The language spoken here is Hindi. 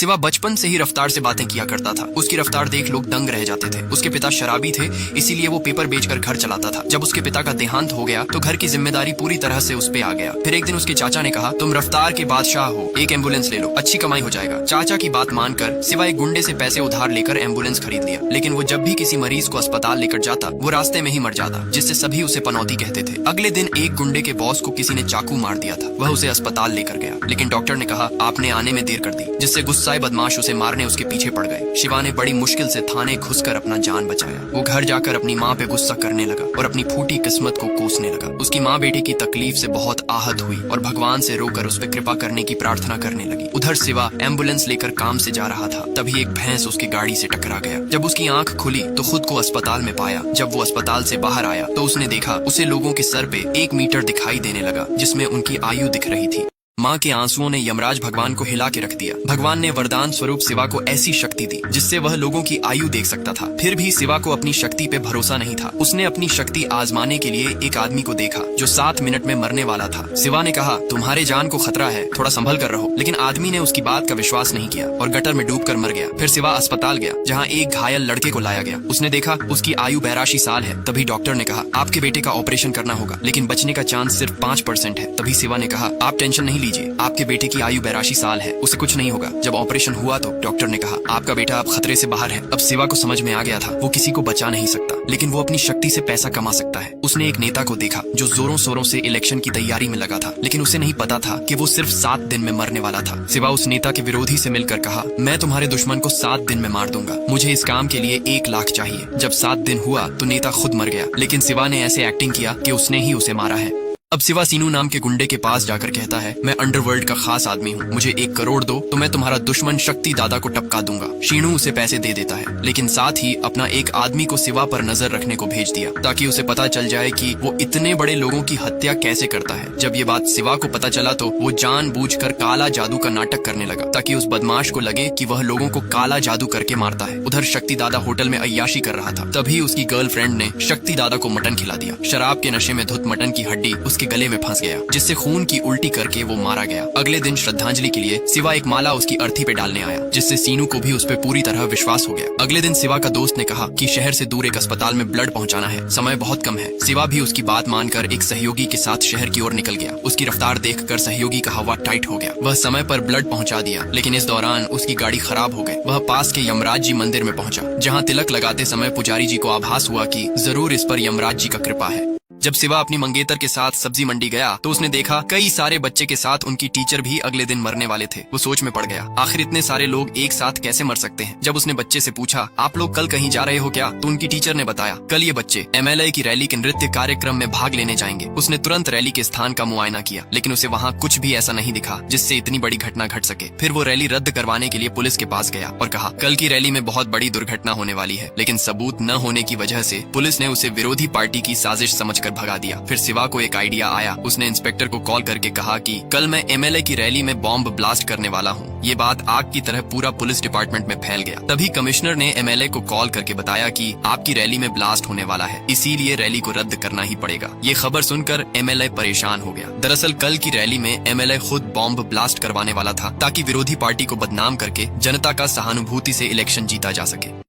सिवा बचपन से ही रफ्तार से बातें किया करता था। उसकी रफ्तार देख लोग दंग रह जाते थे। उसके पिता शराबी थे, इसीलिए वो पेपर बेचकर घर चलाता था। जब उसके पिता का देहांत हो गया तो घर की जिम्मेदारी पूरी तरह से उस पे आ गया। फिर एक दिन उसके चाचा ने कहा, तुम रफ्तार के बादशाह हो, एक एम्बुलेंस ले लो, अच्छी कमाई हो जाएगा। चाचा की बात मानकर सिवा एक गुंडे से पैसे उधार लेकर एम्बुलेंस खरीद लिया। लेकिन वो जब भी किसी मरीज को अस्पताल लेकर जाता वो रास्ते में ही मर जाता, जिससे सभी उसे पनौती कहते थे। अगले दिन एक गुंडे के बॉस को किसी ने चाकू मार दिया था। वह उसे अस्पताल लेकर गया, लेकिन डॉक्टर ने कहा आपने आने में देर कर दी, जिससे गुस्साए बदमाश उसे मारने उसके पीछे पड़ गए। शिवा ने बड़ी मुश्किल से थाने घुसकर अपना जान बचाया। वो घर जाकर अपनी माँ पे गुस्सा करने लगा और अपनी फूटी किस्मत को कोसने लगा। उसकी माँ बेटे की तकलीफ से बहुत आहत हुई और भगवान से रोकर उस पर कृपा करने की प्रार्थना करने लगी। उधर शिवा एम्बुलेंस लेकर काम से जा रहा था, तभी एक भैंस उसकी गाड़ी से टकरा गया। जब उसकी आंख खुली तो खुद को अस्पताल में पाया। जब वो अस्पताल से बाहर आया तो उसने देखा उसे लोगों के सर पे 1 मीटर दिखाई देने लगा, जिसमें उनकी आयु दिख रही थी। माँ के आंसुओं ने यमराज भगवान को हिला के रख दिया। भगवान ने वरदान स्वरूप शिवा को ऐसी शक्ति दी जिससे वह लोगों की आयु देख सकता था। फिर भी शिवा को अपनी शक्ति पे भरोसा नहीं था। उसने अपनी शक्ति आजमाने के लिए एक आदमी को देखा जो 7 मिनट में मरने वाला था। शिवा ने कहा, तुम्हारे जान को खतरा है, थोड़ा संभल कर रहो। लेकिन आदमी ने उसकी बात का विश्वास नहीं किया और गटर में डूबकर मर गया। फिर शिवा अस्पताल गया, जहाँ एक घायल लड़के को लाया गया। उसने देखा उसकी आयु 82 साल है। तभी डॉक्टर ने कहा, आपके बेटे का ऑपरेशन करना होगा, लेकिन बचने का चांस सिर्फ 5% है। तभी शिवा ने कहा, आप टेंशन नहीं लीजिए, आपके बेटे की आयु 82 साल है, उसे कुछ नहीं होगा। जब ऑपरेशन हुआ तो डॉक्टर ने कहा, आपका बेटा अब खतरे से बाहर है। अब शिवा को समझ में आ गया था वो किसी को बचा नहीं सकता, लेकिन वो अपनी शक्ति से पैसा कमा सकता है। उसने एक नेता को देखा जो जोरों शोरों से इलेक्शन की तैयारी में लगा था, लेकिन उसे नहीं पता था कि वो सिर्फ 7 दिन में मरने वाला था। शिवा उस नेता के विरोधी से मिलकर कहा, मैं तुम्हारे दुश्मन को 7 दिन में मार दूंगा, मुझे इस काम के लिए 1 लाख चाहिए। जब 7 दिन हुआ तो नेता खुद मर गया, लेकिन शिवा ने ऐसे एक्टिंग किया कि उसने ही उसे मारा है। अब शिवा सीनू नाम के गुंडे के पास जाकर कहता है, मैं अंडरवर्ल्ड का खास आदमी हूँ, मुझे 1 करोड़ दो तो मैं तुम्हारा दुश्मन शक्ति दादा को टपका दूंगा। शीनू उसे पैसे दे देता है, लेकिन साथ ही अपना एक आदमी को शिवा पर नजर रखने को भेज दिया ताकि उसे पता चल जाए कि वो इतने बड़े लोगों की हत्या कैसे करता है। जब ये बात शिवा को पता चला तो वो जानबूझकर काला जादू का नाटक करने लगा ताकि उस बदमाश को लगे कि वह लोगों को काला जादू करके मारता है। उधर शक्ति दादा होटल में अय्याशी कर रहा था, तभी उसकी गर्लफ्रेंड ने शक्ति दादा को मटन खिला दिया। शराब के नशे में धुत मटन की हड्डी उसके गले में फंस गया, जिससे खून की उल्टी करके वो मारा गया। अगले दिन श्रद्धांजलि के लिए शिवा एक माला उसकी अर्थी पे डालने आया, जिससे सीनू को भी उस पे पूरी तरह विश्वास हो गया। अगले दिन शिवा का दोस्त ने कहा कि शहर से दूर एक अस्पताल में ब्लड पहुंचाना है, समय बहुत कम है। शिवा भी उसकी बात मानकर एक सहयोगी के साथ शहर की ओर निकल गया। उसकी रफ्तार देखकर सहयोगी का हवा टाइट हो गया। वह समय पर ब्लड पहुंचा दिया, लेकिन इस दौरान उसकी गाड़ी खराब हो गई। वह पास के यमराज जी मंदिर में पहुंचा, जहाँ तिलक लगाते समय पुजारी जी को आभास हुआ कि जरूर इस पर यमराज जी का कृपा है। जब शिवा अपनी मंगेतर के साथ सब्जी मंडी गया तो उसने देखा कई सारे बच्चे के साथ उनकी टीचर भी अगले दिन मरने वाले थे। वो सोच में पड़ गया, आखिर इतने सारे लोग एक साथ कैसे मर सकते हैं। जब उसने बच्चे से पूछा, आप लोग कल कहीं जा रहे हो क्या, तो उनकी टीचर ने बताया, कल ये बच्चे MLA की रैली के नृत्य कार्यक्रम में भाग लेने जाएंगे। उसने तुरंत रैली के स्थान का मुआयना किया, लेकिन उसे वहाँ कुछ भी ऐसा नहीं दिखा जिससे इतनी बड़ी घटना घट सके। फिर वो रैली रद्द करवाने के लिए पुलिस के पास गया और कहा, कल की रैली में बहुत बड़ी दुर्घटना होने वाली है। लेकिन सबूत न होने की वजह से पुलिस ने उसे विरोधी पार्टी की साजिश समझकर भगा दिया। फिर शिवा को एक आइडिया आया। उसने इंस्पेक्टर को कॉल करके कहा कि कल मैं MLA की रैली में बॉम्ब ब्लास्ट करने वाला हूँ। ये बात आग की तरह पूरा पुलिस डिपार्टमेंट में फैल गया। तभी कमिश्नर ने MLA को कॉल करके बताया कि आपकी रैली में ब्लास्ट होने वाला है, इसीलिए रैली को रद्द करना ही पड़ेगा। ये खबर सुनकर MLA परेशान हो गया। दरअसल कल की रैली में MLA खुद बॉम्ब ब्लास्ट करवाने वाला था ताकि विरोधी पार्टी को बदनाम करके जनता का सहानुभूति से इलेक्शन जीता जा सके।